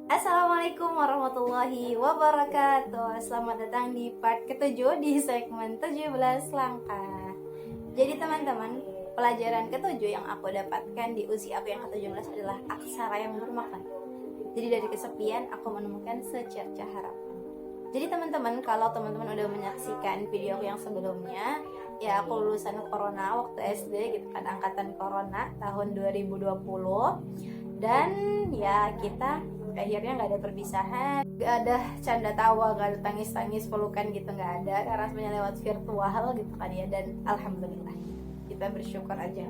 Assalamualaikum warahmatullahi wabarakatuh. Selamat datang di part ke-7 di segmen 17 langkah. Jadi teman-teman, pelajaran ke-7 yang aku dapatkan di usia aku yang ke-17 adalah aksara yang bermakna. Jadi dari kesepian aku menemukan secerca harapan. Jadi teman-teman, kalau teman-teman udah menyaksikan video aku yang sebelumnya, ya aku lulusan corona waktu SD gitu kan, angkatan corona tahun 2020. Dan ya kita akhirnya nggak ada perpisahan, nggak ada canda tawa, nggak ada tangis-tangis pelukan gitu, nggak ada, karena semuanya lewat virtual gitu kan ya. Dan alhamdulillah kita bersyukur aja.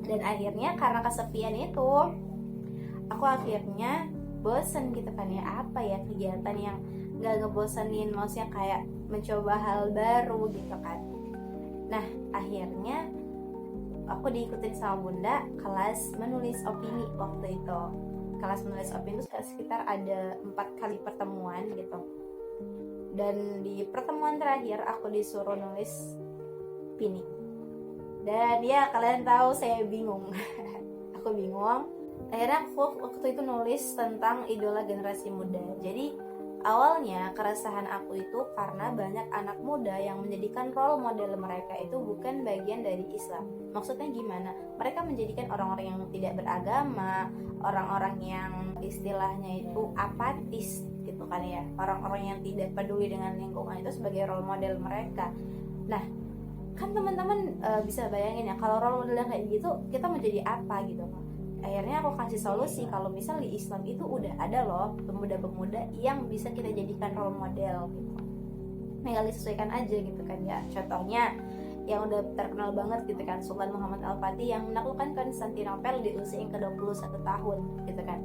Dan akhirnya karena kesepian itu aku akhirnya bosen gitu kan ya, apa ya kegiatan yang nggak ngebosenin, maksudnya kayak mencoba hal baru gitu kan. Nah akhirnya aku diikutin sama bunda kelas menulis opini waktu itu. Kelas menulis opini itu sekitar ada 4 kali pertemuan gitu. Dan di pertemuan terakhir aku disuruh nulis opini. Dan ya kalian tahu saya bingung. Aku bingung. Akhirnya aku waktu itu nulis tentang idola generasi muda. Jadi awalnya keresahan aku itu karena banyak anak muda yang menjadikan role model mereka itu bukan bagian dari Islam. Maksudnya gimana? Mereka menjadikan orang-orang yang tidak beragama, orang-orang yang istilahnya itu apatis gitu kan ya, orang-orang yang tidak peduli dengan lingkungan itu sebagai role model mereka. Nah kan teman-teman bisa bayangin ya, kalau role model kayak gitu kita mau jadi apa gitu. Akhirnya aku kasih solusi kalau misal di Islam itu udah ada loh pemuda-pemuda yang bisa kita jadikan role model gitu. Tinggal disesuaikan aja gitu kan ya. Contohnya yang udah terkenal banget gitu kan, Sultan Muhammad Al-Fatih yang menaklukkan Konstantinopel di usia yang ke-21 tahun gitu kan.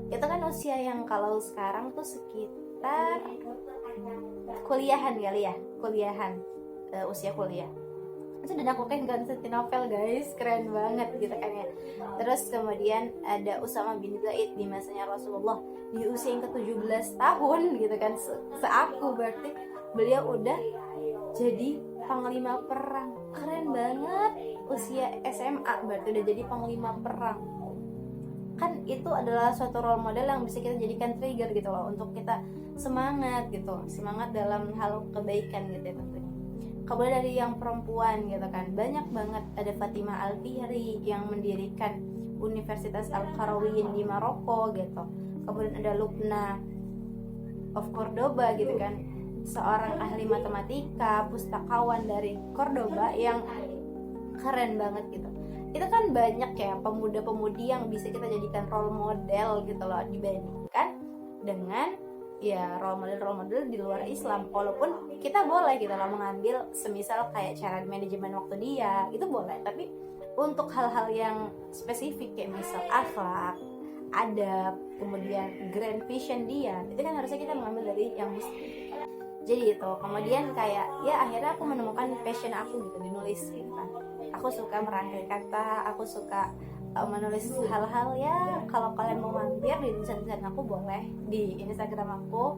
Itu kan usia yang kalau sekarang tuh sekitar kuliahan kali ya, usia kuliah. Itu udah naklukkan Konstantinopel guys, keren banget gitu kan ya. Terus kemudian ada Usama bin Zaid di masanya Rasulullah di usia yang ke-17 tahun gitu kan, seaku berarti beliau udah jadi panglima perang. Keren banget, usia SMA berarti udah jadi panglima perang. Kan itu adalah suatu role model yang bisa kita jadikan trigger gitu loh, untuk kita semangat gitu, semangat dalam hal kebaikan gitu ya tentunya. Kemudian dari yang perempuan gitu kan, banyak banget. Ada Fatimah Al-Fihri yang mendirikan Universitas Al-Qarawiyyin di Maroko gitu. Kemudian ada Lubna of Cordoba gitu kan, seorang ahli matematika, pustakawan dari Cordoba yang keren banget gitu. Itu kan banyak ya pemuda-pemudi yang bisa kita jadikan role model gitu loh, dibandingkan dengan ya role model di luar Islam. Walaupun kita boleh gitu loh mengambil semisal kayak cara manajemen waktu dia, itu boleh. Tapi untuk hal-hal yang spesifik kayak misal akhlak, adab, kemudian grand vision dia, itu kan harusnya kita mengambil dari yang muslim. Jadi itu kemudian kayak ya akhirnya aku menemukan passion aku gitu di nulis gitu kan. Aku suka merangkai kata, aku suka menulis hal-hal ya. Kalau kalian mau mampir di tulisan-tulisan aku boleh di Instagram aku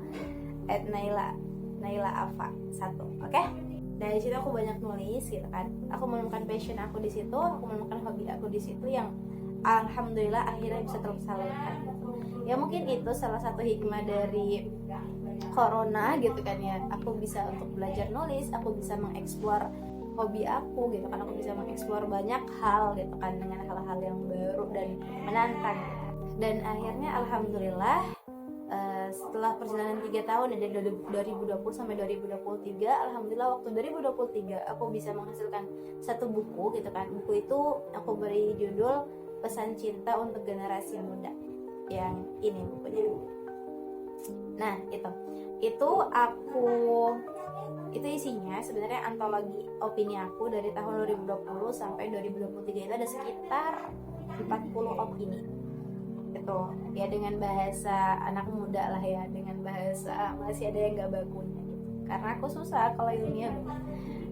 @naila_afa1, oke? Dari situ aku banyak nulis gitu kan. Aku menemukan passion aku di situ, aku menemukan hobi aku di situ yang alhamdulillah akhirnya bisa tersalurkan. Ya mungkin itu salah satu hikmah dari corona gitu kan ya. Aku bisa untuk belajar nulis, aku bisa mengeksplor hobi aku gitu kan, aku bisa mengeksplor banyak hal gitu kan, dengan hal-hal yang baru dan menantang. Dan akhirnya alhamdulillah setelah perjalanan 3 tahun dari 2020 sampai 2023, alhamdulillah waktu 2023 aku bisa menghasilkan satu buku gitu kan. Buku itu aku beri judul Pesan Cinta untuk Generasi Muda, yang ini bukunya. Nah itu isinya sebenarnya antologi opini aku dari tahun 2020 sampai 2023. Itu ada sekitar 40 opini gitu ya, dengan bahasa anak muda lah ya, dengan bahasa masih ada yang gak bakunya gitu, karena aku susah kalau ilmiah.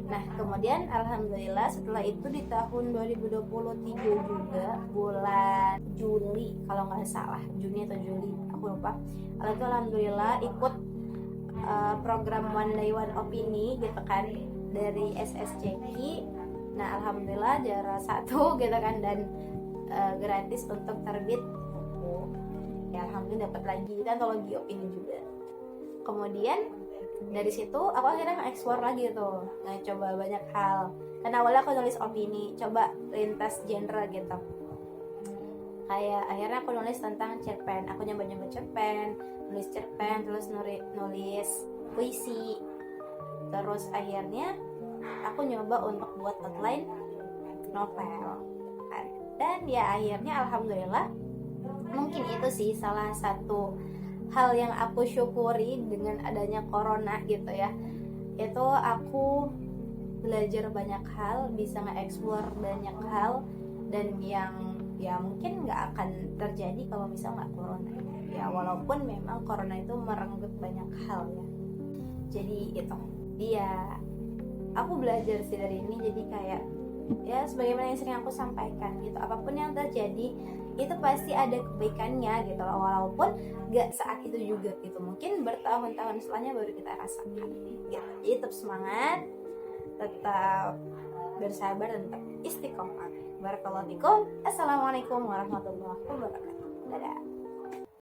Nah kemudian alhamdulillah setelah itu di tahun 2023 juga bulan Juli kalau nggak salah, Juni atau Juli aku lupa. Lalu itu alhamdulillah ikut program One Day One Opini gitu kan dari SSCI. Nah alhamdulillah juara 1 gitu kan, dan gratis untuk terbit buku ya alhamdulillah dapat lagi antologi opini juga. Kemudian dari situ aku akhirnya nge-explore lagi tuh, coba banyak hal. Karena awalnya aku nulis opini, coba lintas genre gitu. Kayak akhirnya aku nulis tentang cerpen, aku nyoba cerpen, nulis cerpen, terus nulis puisi. Terus akhirnya aku nyoba untuk buat outline novel. Dan ya akhirnya alhamdulillah, mungkin itu sih salah satu hal yang aku syukuri dengan adanya corona gitu ya. Itu aku belajar banyak hal, bisa nge-explore banyak hal, dan yang ya mungkin nggak akan terjadi kalau misal nggak corona ya, walaupun memang corona itu merenggut banyak hal ya. Jadi itu dia, aku belajar sih dari ini. Jadi kayak ya sebagaimana yang sering aku sampaikan gitu, apapun yang terjadi itu pasti ada kebaikannya gitu loh, walaupun gak saat itu juga gitu, mungkin bertahun-tahun setelahnya baru kita rasakan gitu. Jadi tetap semangat, tetap bersabar, dan tetap istiqomah. Barakallahu fikum. Assalamualaikum warahmatullahi wabarakatuh. Dadah.